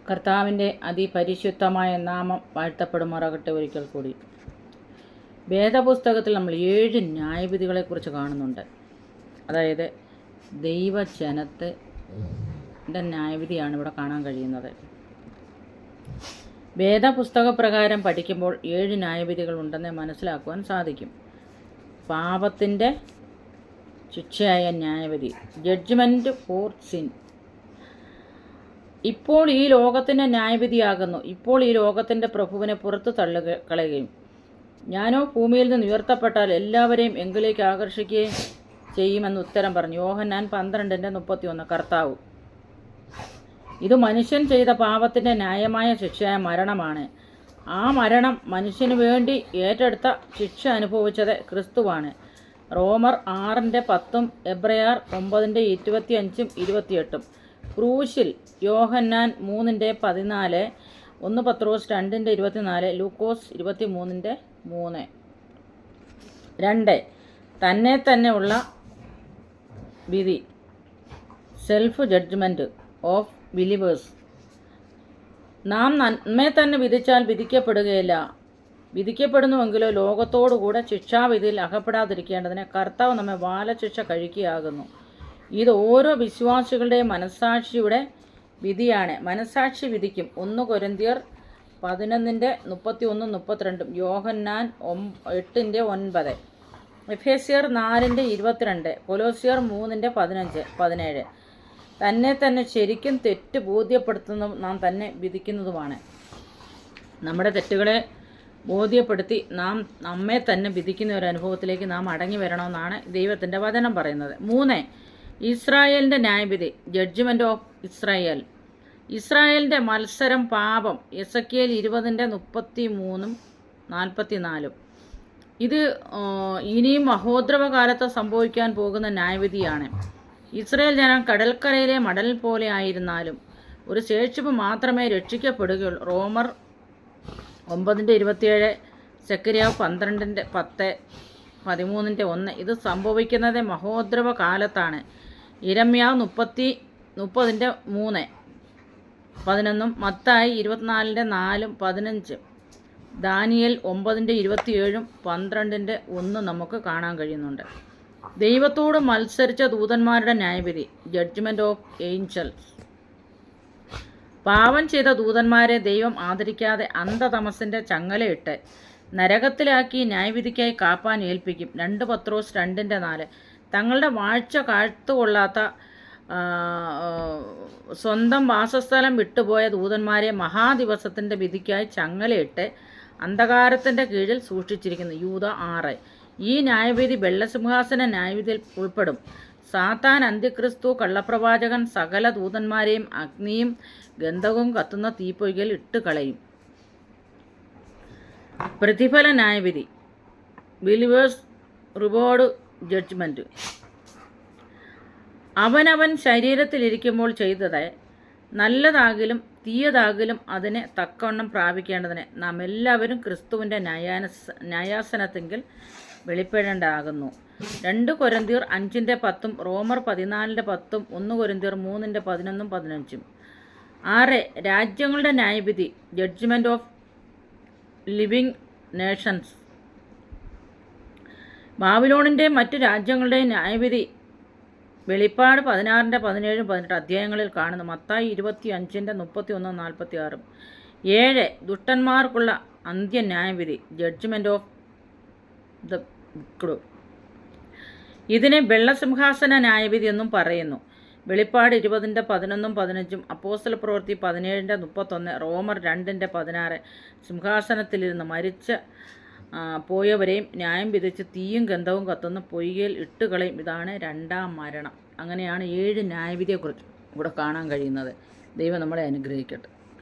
കർത്താവിൻ്റെ അതിപരിശുദ്ധമായ നാമം വാഴ്ത്തപ്പെടുമാറാകട്ടെ. ഒരിക്കൽ കൂടി വേദപുസ്തകത്തിൽ നമ്മൾ 7 ന്യായവിധികളെക്കുറിച്ച് കാണുന്നുണ്ട്. അതായത് ദൈവജനത്തെ ന്യായവിധിയാണ് ഇവിടെ കാണാൻ കഴിയുന്നത്. വേദപുസ്തകപ്രകാരം പഠിക്കുമ്പോൾ 7 ന്യായവിധികൾ ഉണ്ടെന്ന് മനസ്സിലാക്കുവാൻ സാധിക്കും. പാപത്തിൻ്റെ ശിക്ഷയായ ന്യായവിധി, ജഡ്ജ്മെൻറ്റ് ഫോർ സിൻ. ഇപ്പോൾ ഈ ലോകത്തിൻ്റെ ന്യായവിധിയാകുന്നു. ഇപ്പോൾ ഈ ലോകത്തിൻ്റെ പ്രഭുവിനെ പുറത്തു കളയുകയും ഞാനോ ഭൂമിയിൽ നിന്ന് ഉയർത്തപ്പെട്ടാൽ എല്ലാവരെയും എങ്കിലേക്ക് ആകർഷിക്കുകയും ചെയ്യുമെന്ന് ഉത്തരം പറഞ്ഞു. യോഹന്നാൻ 12:31. കർത്താവ്, ഇത് മനുഷ്യൻ ചെയ്ത പാപത്തിൻ്റെ ന്യായമായ ശിക്ഷയായ മരണമാണ്. ആ മരണം മനുഷ്യന് വേണ്ടി ഏറ്റെടുത്ത ശിക്ഷ അനുഭവിച്ചത് ക്രിസ്തുവാണ്. റോമർ 6:10, എബ്രയർ 9:25, 28. ക്രൂശിൽ യോഹന്നാൻ 3:14, 1 പത്രോസ് 2:24, ലൂക്കോസ് 23:3. 2. തന്നെ തന്നെ ഉള്ള വിധി, സെൽഫ് ജഡ്ജ്മെൻറ്റ് ഓഫ് ബിലീവേഴ്സ്. നാം നമ്മെ തന്നെ വിധിച്ചാൽ വിധിക്കപ്പെടുകയില്ല. വിധിക്കപ്പെടുന്നുവെങ്കിലോ ലോകത്തോടുകൂടെ ശിക്ഷാവിധിയിൽ അകപ്പെടാതിരിക്കേണ്ടതിന് കർത്താവ് നമ്മെ ബാലശിക്ഷ കഴിക്കുകയാകുന്നു. ഇത് ഓരോ വിശ്വാസികളുടെയും മനസ്സാക്ഷിയുടെ വിധിയാണ്. മനസ്സാക്ഷി വിധിക്കും. 1 കൊരിന്ത്യർ 11:31, 32, യോഹന്നാൻ 8:9, എഫേസ്യർ 4:22, കൊലോസ്യർ 3:15, 17. തന്നെ തന്നെ ശരിക്കും തെറ്റ് ബോധ്യപ്പെടുത്തുന്നതും നാം തന്നെ വിധിക്കുന്നതുമാണ്. നമ്മുടെ തെറ്റുകളെ ബോധ്യപ്പെടുത്തി നാം നമ്മെ തന്നെ വിധിക്കുന്ന ഒരു അനുഭവത്തിലേക്ക് നാം അടങ്ങി വരണമെന്നാണ് ദൈവത്തിൻ്റെ വചനം പറയുന്നത്. 3. ഇസ്രായേലിൻ്റെ ന്യായവിധി, ജഡ്ജ്മെൻറ്റ് ഓഫ് ഇസ്രായേൽ. ഇസ്രായേലിൻ്റെ മത്സരം, പാപം. എസെക്കിയേൽ 20:33, 44. ഇത് ഇനിയും മഹോദ്രവകാലത്ത് സംഭവിക്കാൻ പോകുന്ന ന്യായവിധിയാണ്. ഇസ്രായേൽ ജനം കടൽക്കരയിലെ മടൽ പോലെ ആയിരുന്നാലും ഒരു ശേഷിപ്പ് മാത്രമേ രക്ഷിക്കപ്പെടുകയുള്ളൂ. റോമർ 9:27, സെക്കരിയാവ് 12:10, 13:1. ഇത് സംഭവിക്കുന്നത് മഹോദ്രവ കാലത്താണ്. ഇരമ്യാവ് 30:3, 11, മത്തായി 24:4, 15, ദാനിയേൽ 9:27, 12:1 നമുക്ക് കാണാൻ കഴിയുന്നുണ്ട്. ദൈവത്തോട് മത്സരിച്ച ദൂതന്മാരുടെ ന്യായവിധി, ജഡ്ജ്മെൻറ്റ് ഓഫ് ഏഞ്ചൽസ്. പാപം ചെയ്ത ദൂതന്മാരെ ദൈവം ആദരിക്കാതെ അന്ധതമസിൻ്റെ ചങ്ങലയിട്ട് നരകത്തിലാക്കി ന്യായവിധിക്കായി കാപ്പാൻ ഏൽപ്പിക്കും. 2 പത്രോസ് 2:4. തങ്ങളുടെ വാഴ്ച കാത്തുകൊള്ളാത്ത സ്വന്തം വാസസ്ഥലം വിട്ടുപോയ ദൂതന്മാരെ മഹാദിവസത്തിൻ്റെ വിധിക്കായി ചങ്ങലയിട്ട് അന്ധകാരത്തിൻ്റെ കീഴിൽ സൂക്ഷിച്ചിരിക്കുന്നു. യൂദ 6. ഈ ന്യായവിധി വെള്ളസിംഹാസന ന്യായവിധിയിൽ ഉൾപ്പെടും. സാത്താൻ, അന്ത്യക്രിസ്തു, കള്ളപ്രവാചകൻ സകല ദൂതന്മാരെയും അഗ്നിയും ഗന്ധകവും കത്തുന്ന തീപ്പൊയ്കയിൽ ഇട്ടുകളയും. പ്രതിഫല ന്യായവിധി, ബിലീവേഴ്സ് റിവാർഡ് ജഡ്ജ്മെൻറ്റ്. അവനവൻ ശരീരത്തിലിരിക്കുമ്പോൾ ചെയ്തത് നല്ലതാകിലും തീയതാകിലും അതിനെ തക്കവണ്ണം പ്രാപിക്കേണ്ടതിന് നാം എല്ലാവരും ക്രിസ്തുവിൻ്റെ ന്യായാസനത്തെങ്കിൽ വെളിപ്പെടേണ്ടതാകുന്നു. 2 കൊരിന്ത്യർ 5:10, റോമർ 14:10, 1 കൊരിന്ത്യർ 3:11, 15. 6. രാജ്യങ്ങളുടെ ന്യായവിധി, ജഡ്ജ്മെൻറ്റ് ഓഫ് ലിവിങ് നേഷൻസ്. ബാബിലോണിൻ്റെയും മറ്റു രാജ്യങ്ങളുടെയും ന്യായവിധി വെളിപ്പാട് 16:17, 18 അധ്യായങ്ങളിൽ കാണുന്നു. മത്തായി 25:31, 46. 7. ദുഷ്ടന്മാർക്കുള്ള അന്ത്യന്യായവിധി, ജഡ്ജ്മെൻറ്റ് ഓഫ് ദ വിക്ടു. ഇതിനെ വെള്ളസിംഹാസന ന്യായവിധി എന്നും പറയുന്നു. വെളിപ്പാട് 20:11, 15, അപ്പോസ്തല പ്രവൃത്തി 17:31, റോമർ 2:16. സിംഹാസനത്തിലിരുന്ന് മരിച്ച് പോയവരെയും ന്യായം വിധിച്ച് തീയും ഗന്ധവും കത്തുന്ന പൊയ്കയിൽ ഇട്ടുകളയും. ഇതാണ് 2ാം മരണം. അങ്ങനെയാണ് 7 ന്യായവിധിയെക്കുറിച്ച് ഇവിടെ കാണാൻ കഴിയുന്നത്. ദൈവം നമ്മളെ അനുഗ്രഹിക്കട്ടെ.